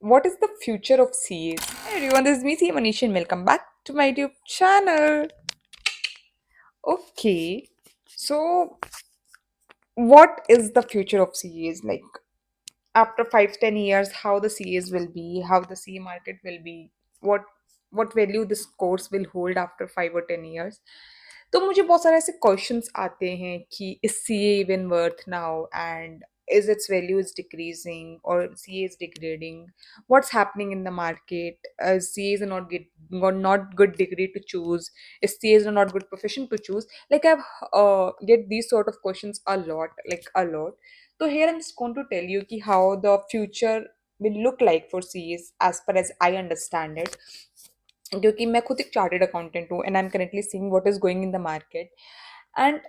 What is the future of CAs? Hey everyone, this is me, CA Manish, and welcome back to my YouTube channel. Okay, so what is the future of CAs like after 5 10 years? How the CAs will be? How the CA market will be? What what value this course will hold after 5 or 10 years? तो मुझे बहुत सारे ऐसे questions आते हैं कि is CA even worth now and is its value is decreasing or CA is degrading? What's happening in the market? CA is a not good degree to choose. Is CA is a not good profession to choose? Like I've get these sort of questions a lot, like a lot. So here I'm just going to tell you ki how the future will look like for CAs as per as I understand it. क्योंकि मैं खुद एक chartered accountant हूँ and I am currently seeing what is going in the market एंड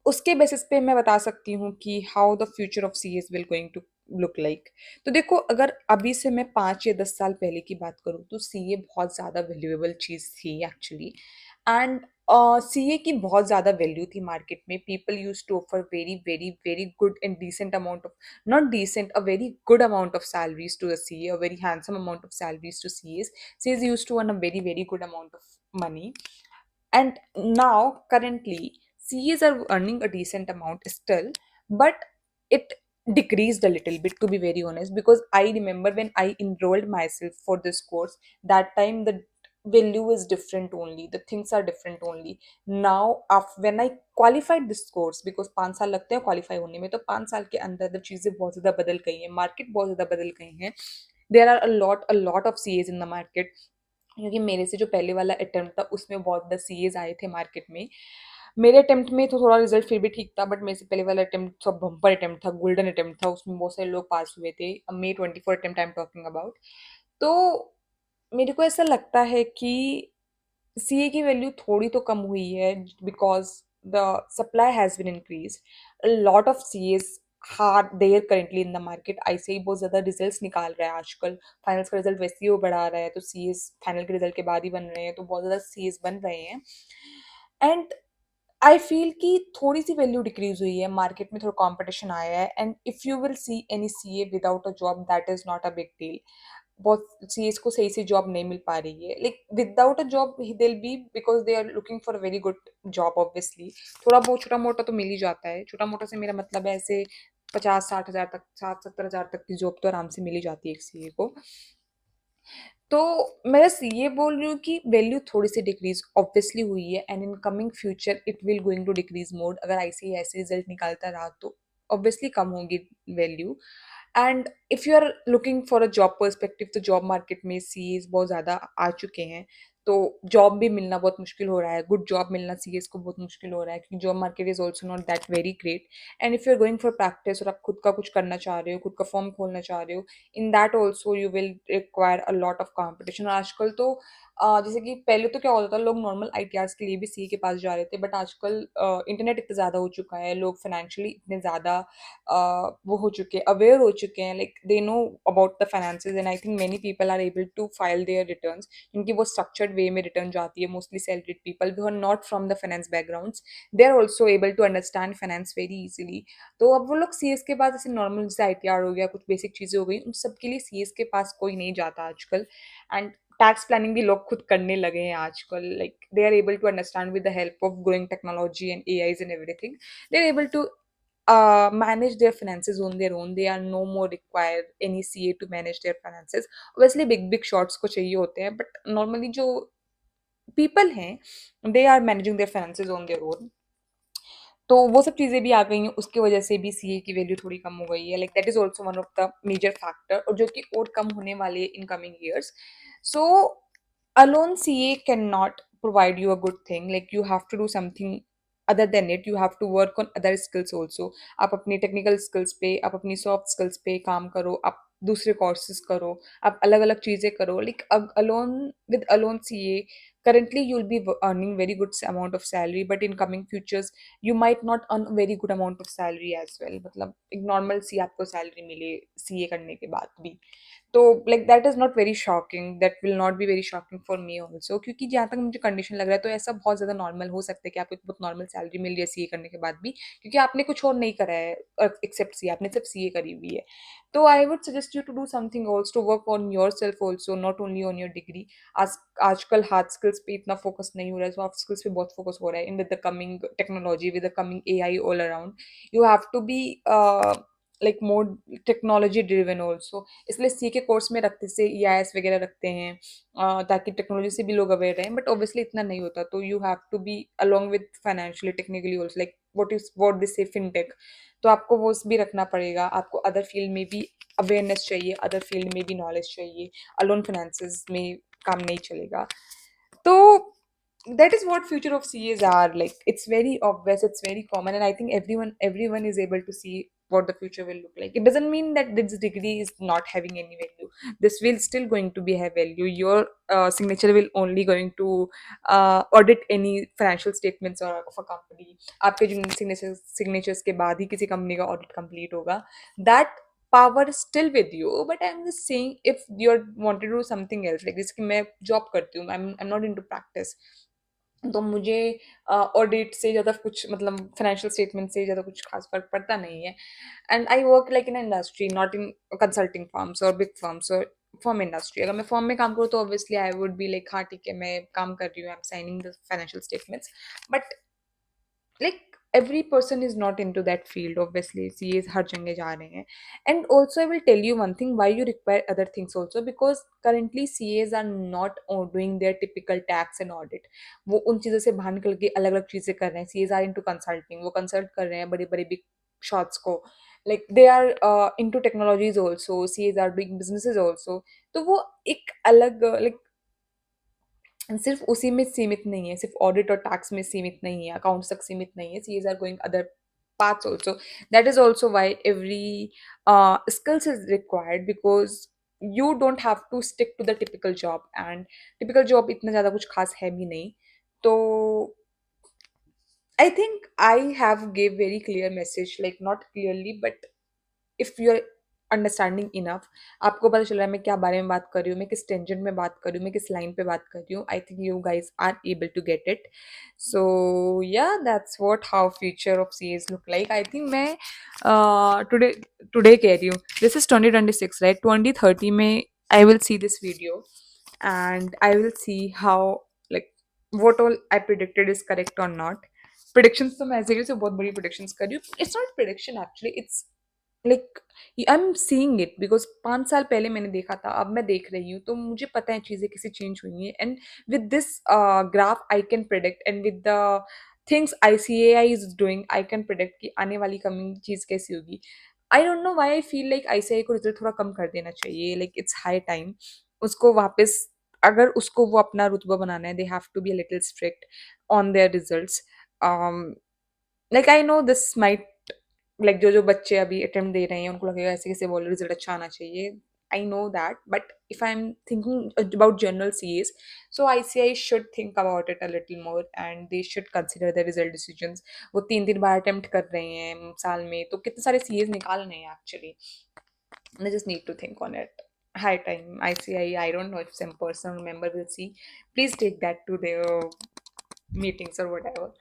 उसके basis पे मैं बता सकती हूँ कि how the future of C S will going to look like. तो देखो, अगर अभी से मैं 5 या 10 साल पहले की बात करूँ तो सी ए बहुत ज़्यादा वैल्यूएबल चीज़ थी एक्चुअली। एंड सी ए की बहुत ज़्यादा वैल्यू थी मार्केट में। People use to offer very very very good and decent amount of, not decent, a very good amount of salaries to a CA, a very handsome amount of salaries to CAs. CAs used to earn a very, very good amount of money. And now, currently, CAs are earning a decent amount still, but it decreased a little bit, to be very honest, because I remember when I enrolled myself for this course, that time the value is different only, the things are different only. Now, when I qualified this course, because 5 साल लगते हैं qualify होने में, तो 5 साल के अंदर the चीज़ें बहुत ज़्यादा बदल गई हैं, मार्केट बहुत ज़्यादा बदल गई हैं। There are a lot of CAs in the market. क्योंकि मेरे से जो पहले वाला अटेम्प्ट था उसमें बहुत 10 CAs आए थे मार्केट में। मेरे अटेम्प्ट में तो थोड़ा रिजल्ट फिर भी ठीक था, बट मेरे से पहले वाला अटेम्प्ट सब बम्पर अटेम्प्ट था, गोल्डन अटेम्प्ट था, उसमें बहुत सारे लोग पास हुए थे। मे 24 attempt I am talking about. तो मेरे को ऐसा लगता है कि सीए की वैल्यू थोड़ी तो कम हुई है because the supply has been increase. Lot of CS are there currently in the market. ऐसे ही बहुत ज़्यादा रिजल्ट्स निकाल रहा है आजकल। फाइनल्स का रिजल्ट वैसे ही वो बढ़ा रहा है, तो सीएस फाइनल के रिजल्ट के बाद ही बन रहे हैं, तो बहुत ज़्यादा सीएस बन रहे हैं। एंड आई फील कि थोड़ी सी वैल्यू डिक्रीज हुई है मार्केट में, थोड़ा कंपटीशन आया है। And if you will see any CA without a job, that is not a big deal. बहुत सीएस को सही से जॉब नहीं मिल पा रही है, like without a job will be, because they are looking for a very good job obviously. थोड़ा बहुत छोटा मोटा तो मिल ही जाता है। छोटा मोटा से मेरा मतलब है ऐसे 50 60 हज़ार तक, 60 70 हज़ार तक की जॉब तो आराम से मिल ही जाती है एक सीए को। तो मैं बस ये बोल रही हूँ कि वैल्यू थोड़ी सी डिक्रीज ऑब्वियसली हुई है and in coming future it will going to decrease more. अगर ऐसे रिजल्ट निकालता रहा तो ऑब्वियसली कम होगी value. And if you are looking for a job perspective, तो जॉब मार्केट में सीएस बहुत ज़्यादा आ चुके हैं। तो जॉब भी मिलना बहुत मुश्किल हो रहा है, गुड जॉब मिलना सीएस को बहुत मुश्किल हो रहा है, क्योंकि job market is also not that very great. And if you are going for practice और आप खुद का कुछ करना चाह रहे हो, खुद का फॉर्म खोलना चाह रहे हो, in that also you will require a lot of competition. और आजकल तो जैसे कि पहले तो क्या होता था, लोग नॉर्मल आईटीआर्स के लिए भी सी के पास जा रहे थे, बट आजकल इंटरनेट इतना ज़्यादा हो चुका है, लोग फाइनेंशियली इतने ज़्यादा वो हो चुके हैं, अवेयर हो चुके हैं, like they know about the finances. And I think many people are able to file their returns, जिनकी वो स्ट्रक्चर्ड वे में रिटर्न जाती है। Mostly salaried people who are not from the finance backgrounds, they are also able to understand finance very easily. तो अब वो लोग CS के पास, जैसे नॉर्मल जैसे आईटीआर हो गया, कुछ बेसिक चीज़ें हो गई, उन सब के लिए सीएस के पास कोई नहीं जाता आजकल। एंड टैक्स प्लानिंग भी लोग खुद करने लगे हैं आजकल, like they are able to understand with the help of growing technology and AIs and everything. They are able to manage their finances on their own. They are no more require any CA to manage their finances. Obviously big shots को चाहिए होते हैं, but normally जो people हैं, they are managing their finances on their own. तो वो सब चीज़ें भी आ गई हैं, उसकी वजह से भी सीए की वैल्यू थोड़ी कम हो गई है। Like that is also one of the major factor, और जो कि और कम होने वाले है in coming years. So alone CA cannot provide you a good thing. Like you have to do something other than it. You have to work on other skills also. आप अपनी टेक्निकल स्किल्स पे, आप अपनी soft skills पे काम करो, आप दूसरे कोर्सेज करो, आप अलग अलग चीज़ें करो। Like alone with alone CA currently you'll be earning very good amount of salary, but in coming futures you might not earn a very good amount of salary as well। मतलब एक normal सी आपको salary मिले CA करने के बाद भी। तो like that is not very shocking, that will not be very shocking for me also, क्योंकि जहाँ तक मुझे कंडीशन लग रहा है तो ऐसा बहुत ज़्यादा नॉर्मल हो सकता है कि आपको एक बहुत नॉर्मल सैलरी मिल रही है सीए करने के बाद भी, क्योंकि आपने कुछ और नहीं करा है एक्सेप्ट सीए, आपने सिर्फ सीए करी हुई है। तो I would suggest you to do something also, to work on your self also, not only on your degree. आज आजकल हार्ड स्किल्स पे इतना फोकस नहीं हो रहा है, सॉफ्ट स्किल्स पे बहुत फोकस हो रहा है, in with the coming technology, with the coming AI all around, you have to be like more technology driven also. इसलिए सी के कोर्स में रखते से ईआईएस वगैरह रखते हैं, ताकि टेक्नोलॉजी से भी लोग अवेयर रहें, बट ऑब्वियसली इतना नहीं होता, तो you have to be along with financially technically also, like what this say fintech, तो आपको वो भी रखना पड़ेगा। आपको अदर फील्ड में भी अवेयरनेस चाहिए, अदर फील्ड में भी नॉलेज चाहिए, अलोन फाइनेंसेस में काम नहीं चलेगा। तो that is what future of CAs are like. It's very obvious, it's very common, and I think everyone is able to see what the future will look like. It doesn't mean that this degree is not having any value. This will still going to be have value. Your signature will only going to audit any financial statements or of a company. आपके जिन signatures के बाद ही किसी company का audit complete होगा. That power is still with you, but I'm just saying, if you're wanted to do something else, like जिसकी मैं job करती हूँ, I'm not into practice, तो मुझे ऑडिट से ज़्यादा कुछ, मतलब फाइनेंशियल स्टेटमेंट से ज़्यादा कुछ खास फ़र्क पड़ता नहीं है। And I work like in industry, not in consulting firms और बिग फर्म्स और फर्म इंडस्ट्री। अगर मैं फर्म में काम करूँ तो obviously I would be like, हाँ ठीक है, मैं काम कर रही हूँ, I am signing the financial statements, but like every person is not into that field, obviously CAs हर जगह जा रहे हैं। And also I will tell you one thing, why you require other things also, because currently CAs are not doing their typical tax and audit, वो उन चीज़ों से बाहर निकल के अलग अलग चीज़ें कर रहे हैं। CAs are into consulting, वो कंसल्ट कर रहे हैं बड़ी बड़ी बिग शॉट्स को, like they are into technologies also, CAs are doing businesses also। तो वो एक अलग like सिर्फ उसी में सीमित नहीं है, सिर्फ ऑडिट और टैक्स में सीमित नहीं है, अकाउंट्स तक सीमित नहीं है, CS are going other paths also. That is also why every skills is required, because you don't have to stick to the typical job, and typical job इतना ज़्यादा कुछ खास है भी नहीं। तो I think I have gave very clear message, like not clearly, but if you are understanding enough, आपको पता चल रहा है मैं क्या बारे में बात कर रही हूँ, मैं किस टेंशन में बात कर रही हूँ, मैं किस लाइन पे बात कर रही हूँ, I think you guys are able to get it. So yeah that's what how future of CS look like. I think मैं टुडे टुडे कह रही हूँ, दिस इज 2026 राइट, 2030 में I will see this video and I will see how, like, what all I predicted is correct or not. Predictions तो मैं ऐसे ही से बहुत बड़ी predictions कर रही हूँ, it's not prediction actually, it's like I am seeing it, because 5 साल पहले मैंने देखा था, अब मैं देख रही हूँ, तो मुझे पता है चीज़ें कैसे चेंज हुई हैं। And with this graph I can predict, and with the things ICAI is doing I can predict कि आने वाली कमिंग चीज़ कैसी होगी। आई don't know why I feel like ICAI को रिजल्ट थोड़ा कम कर देना चाहिए, लाइक इट्स हाई टाइम उसको वापस, अगर उसको वो अपना रुतबा बनाना है, they have to be a little strict on their results. Like I know this might, like जो बच्चे अभी अटेम्प्ट दे रहे हैं उनको लगेगा ऐसे कैसे बोल, रिजल्ट अच्छा आना चाहिए, I know that, but if I am thinking about general CAs, so ICAI should think about it a little more and they should consider the result decisions। वो 3 बार अटेम्प्ट कर रहे हैं साल में, तो कितने सारे CAs निकाल रहे हैं actually, they just need to think on it। High time ICAI, I don't know if some person member will see, please take that to their meetings or whatever।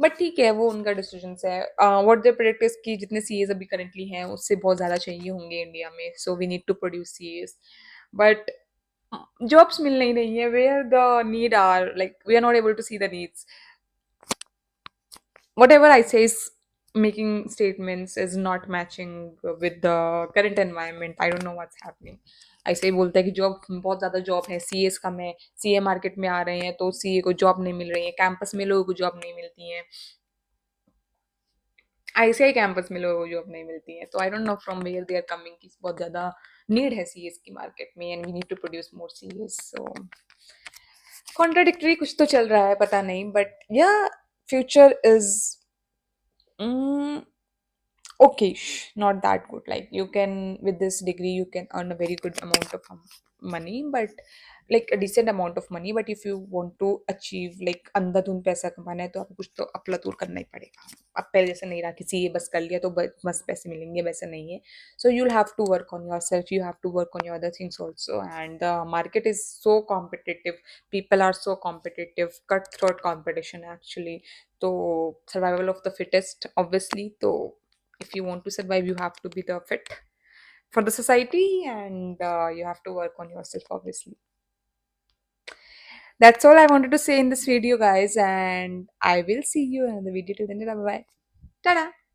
But ठीक है, वो उनका डिसीजन है। What they predict is कि जितने CAs अभी currently हैं उससे बहुत ज़्यादा चाहिए होंगे इंडिया में, so we need to produce CAs, but jobs मिल नहीं रही है, where the need are, like we are not able to see the needs. Whatever I say is making statements is not matching with the current environment, I don't know what's happening। ऐसे ही बोलता है कि job बहुत ज़्यादा job है, CAs कम है, CA market में आ रहे हैं तो CA को जॉब नहीं मिल रही है, कैंपस में लोगों को जॉब नहीं मिलती है, ICAI कैंपस में लोगों को जॉब नहीं मिलती है, तो I don't know from where they are coming कि बहुत ज़्यादा नीड है CAs की मार्केट में, and we need to produce more CAs। So contradictory कुछ तो चल रहा है, पता नहीं, but yeah future is okay, not that good. Like you can, with this degree, you can earn a very good amount of money, but like a decent amount of money. But if you want to achieve like अंधाधुंध पैसा कमाना है तो आपको कुछ तो अपलातूर करना ही पड़ेगा. अब पहले जैसे नहीं रहा कि सी ए बस कर लिया तो बस पैसे मिलेंगे, वैसा नहीं है. So you'll have to work on yourself. You have to work on your other things also. And the market is so competitive. People are so competitive. Cutthroat competition actually. So survival of the fittest, obviously. So if you want to survive, you have to be the fit for the society, and you have to work on yourself, obviously. That's all I wanted to say in this video, guys, and I will see you in the video till then. Bye bye. Ta-da!